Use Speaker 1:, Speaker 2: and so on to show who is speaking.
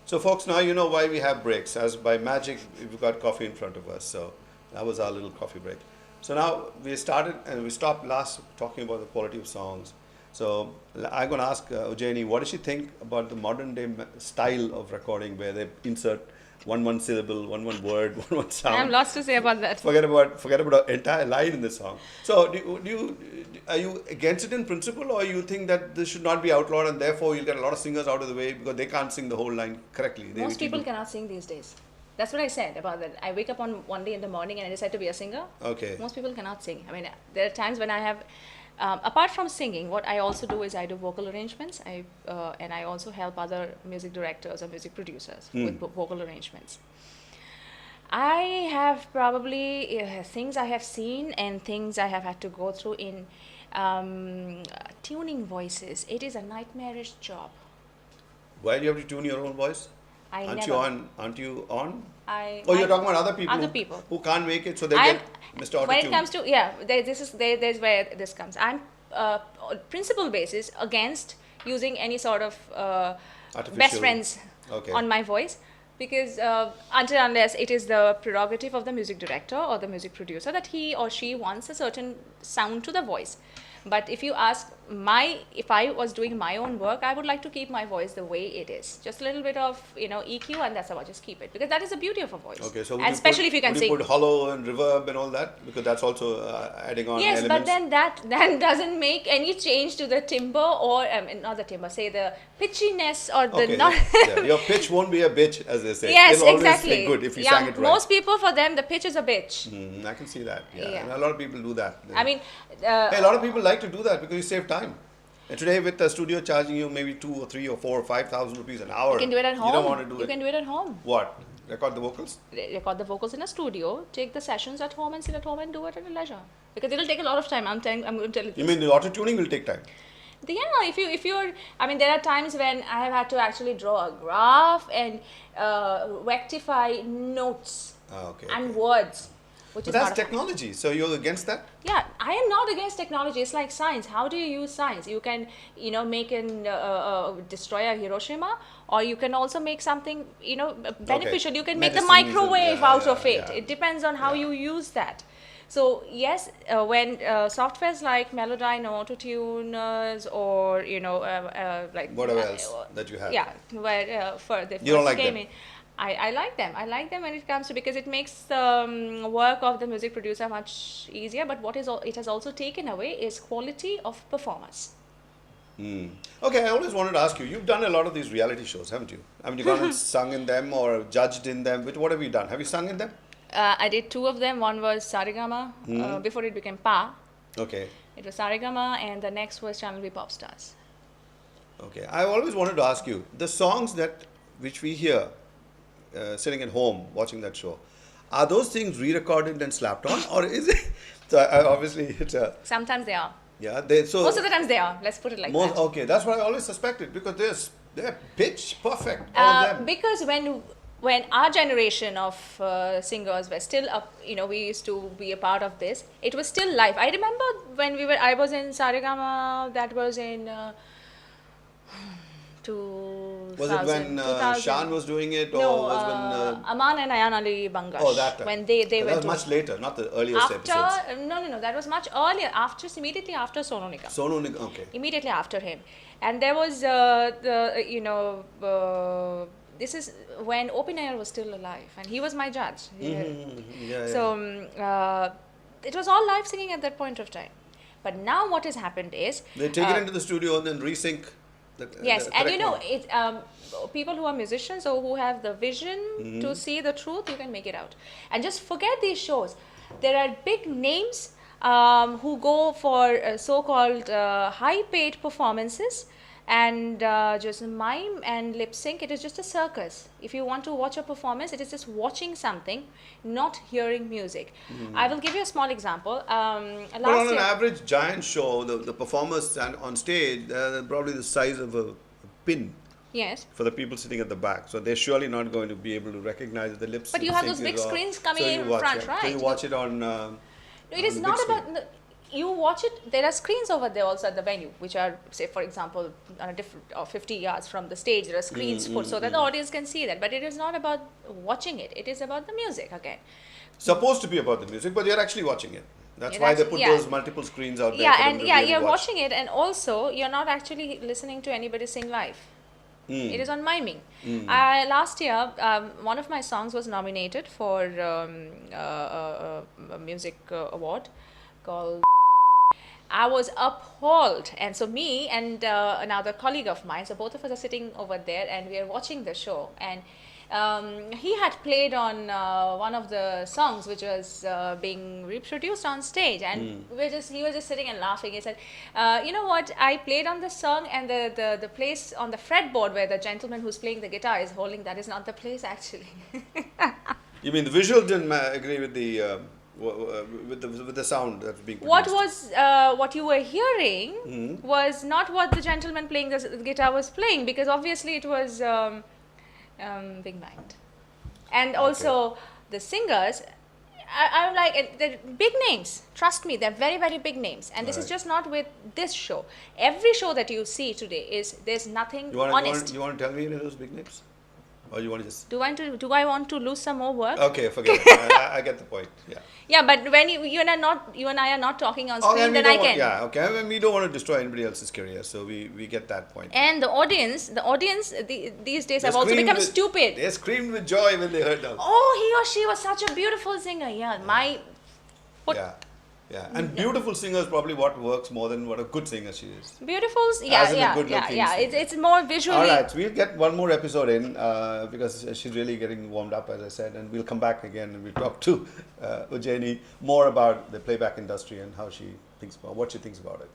Speaker 1: So, folks, now you know why we have breaks. As by magic, we've got coffee in front of us. So, that was our little coffee break. So, now we started and we stopped last talking about the quality of songs. So, I'm going to ask Ujjayinee, what does she think about the modern day style of recording where they insert one syllable, one word, one sound?
Speaker 2: I have lots to say about that.
Speaker 1: Forget about an entire line in the song. So, are you against it in principle, or you think that this should not be outlawed, and therefore you'll get a lot of singers out of the way because they can't sing the whole line correctly?
Speaker 2: Most people cannot sing these days. That's what I said about that. I wake up on one day in the morning and I decide to be a singer.
Speaker 1: Okay.
Speaker 2: Most people cannot sing. I mean, there are times when I have, apart from singing, what I also do is I do vocal arrangements. And I also help other music directors or music producers with vocal arrangements. I have probably things I have seen and things I have had to go through in tuning voices. It is a nightmarish job.
Speaker 1: Why do you have to tune your own voice? Aren't you on? You're talking about other people who can't make it, so they get Mr. Auto-tune.
Speaker 2: When it comes to there's where this comes. I'm principle basis against using any sort of best friends on my voice, because unless it is the prerogative of the music director or the music producer that he or she wants a certain sound to the voice. But if you ask if I was doing my own work, I would like to keep my voice the way it is. Just a little bit of, EQ, and that's about, just keep it. Because that is the beauty of a voice.
Speaker 1: Okay, so
Speaker 2: and especially if you can sing.
Speaker 1: Would you put hollow and reverb and all that? Because that's also adding on
Speaker 2: elements.
Speaker 1: Yes,
Speaker 2: but then that doesn't make any change to the timbre or, not the timbre, say the pitchiness or the...
Speaker 1: Your pitch won't be a bitch, as they say.
Speaker 2: Yes,
Speaker 1: it'll
Speaker 2: exactly.
Speaker 1: always be good if you sang it right.
Speaker 2: Most people, for them, the pitch is a bitch.
Speaker 1: I can see that. Yeah. And a lot of people do that.
Speaker 2: I mean...
Speaker 1: a lot of people like to do that because you save time. And today, with the studio charging you maybe 2 or 3 or 4 or 5,000 rupees an hour,
Speaker 2: you can do it at home.
Speaker 1: You don't want to do it.
Speaker 2: You can do it at home.
Speaker 1: What? Record the vocals?
Speaker 2: Record the vocals in a studio, take the sessions at home and sit at home and do it at your leisure. Because it'll take a lot of time. I'm going to tell you this.
Speaker 1: You mean the auto-tuning will take time?
Speaker 2: Yeah, if you're, I mean, there are times when I have had to actually draw a graph and rectify notes and words.
Speaker 1: But that's technology. So you're against that?
Speaker 2: Yeah, I am not against technology. It's like science. How do you use science? You can, make an destroy a Hiroshima, or you can also make something, beneficial. You can make the microwave out of it. It depends on how you use that. So yes, when softwares like Melodyne, Auto-Tuners, or like
Speaker 1: whatever else that you have.
Speaker 2: Yeah, where for the
Speaker 1: you don't like
Speaker 2: gaming. I like them. I like them when it comes to, because it makes the work of the music producer much easier. But what it has also taken away is quality of performance.
Speaker 1: Okay, I always wanted to ask you. You've done a lot of these reality shows, haven't you? I mean, you've gone and sung in them or judged in them. What have you done? Have you sung in them?
Speaker 2: I did 2 of them. One was Saregama before it became Pa.
Speaker 1: Okay.
Speaker 2: It was Saregama, and the next was Channel V Pop Stars.
Speaker 1: Okay, I always wanted to ask you, the songs which we hear sitting at home watching that show, are those things re-recorded and slapped on, or is it? So obviously it's a.
Speaker 2: Sometimes they are.
Speaker 1: Yeah,
Speaker 2: most of the times they are. Let's put it like that.
Speaker 1: Okay, that's what I always suspected, because they're pitch perfect. All of them.
Speaker 2: Because when our generation of singers were still up, we used to be a part of this. It was still live. I remember when I was in Saregama. That was in.
Speaker 1: Was it when Shan was doing it, or was when
Speaker 2: Aman and Ayan Ali Bangash?
Speaker 1: Oh, that time.
Speaker 2: When they were.
Speaker 1: That was much later, not the earliest episodes.
Speaker 2: No. That was much earlier. Immediately after Sonu Nigam.
Speaker 1: Sonu Nigam, okay.
Speaker 2: Immediately after him, and there was this is when O.P. Nair was still alive, and he was my judge. So it was all live singing at that point of time. But now what has happened is
Speaker 1: they take it into the studio and then resync.
Speaker 2: Yes, and people who are musicians or who have the vision to see the truth, you can make it out. And just forget these shows. There are big names who go for so-called high-paid performances and just mime and lip sync. It is just a circus. If you want to watch a performance, it is just watching something, not hearing music. I will give you a small example.
Speaker 1: But on an average giant show, the performers stand on stage, they're probably the size of a pin.
Speaker 2: Yes.
Speaker 1: For the people sitting at the back. So they're surely not going to be able to recognize the lips.
Speaker 2: But you have those big screens coming in front, right?
Speaker 1: So you watch it on...
Speaker 2: it is not about... you watch it, there are screens over there also at the venue, which are, say, for example, on a different, or 50 yards from the stage, there are screens so that the audience can see that. But it is not about watching it. It is about the music again.
Speaker 1: Supposed to be about the music, but you're actually watching it. That's why they put those multiple screens out there.
Speaker 2: Yeah, and yeah, you're watching it, and also you're not actually listening to anybody sing live. It is on miming. Last year, one of my songs was nominated for a music award called. I was appalled, and so me and another colleague of mine, so both of us are sitting over there, and we are watching the show, and he had played on one of the songs which was being reproduced on stage, and he was just sitting and laughing. He said, you know what, I played on this song, and the place on the fretboard where the gentleman who's playing the guitar is holding, that is not the place actually.
Speaker 1: You mean the visual didn't agree with the with the sound that's being produced?
Speaker 2: What you were hearing was not what the gentleman playing the guitar was playing, because obviously it was Big Band, and also the singers. I'm like, they're big names. Trust me, they're very, very big names. And this is just not with this show. Every show that you see today there's nothing honest.
Speaker 1: You want to tell me any of those big names? Or you want to just...
Speaker 2: Do I want to lose some more work?
Speaker 1: Okay, forget it. I get the point. Yeah.
Speaker 2: Yeah, but when you and I are not talking on screen, then I can.
Speaker 1: Yeah, okay. I mean, we don't want to destroy anybody else's career, so we get that point.
Speaker 2: And the audience, these days have also become stupid.
Speaker 1: They screamed with joy when they heard that.
Speaker 2: Oh, he or she was such a beautiful singer. Yeah,
Speaker 1: Yeah, and beautiful singer is probably what works more than what a good singer she is.
Speaker 2: Beautiful, yeah. It's more visually.
Speaker 1: All right, so we'll get one more episode in because she's really getting warmed up, as I said, and we'll come back again and we'll talk to Ujjayinee more about the playback industry and how she thinks about what she thinks about it.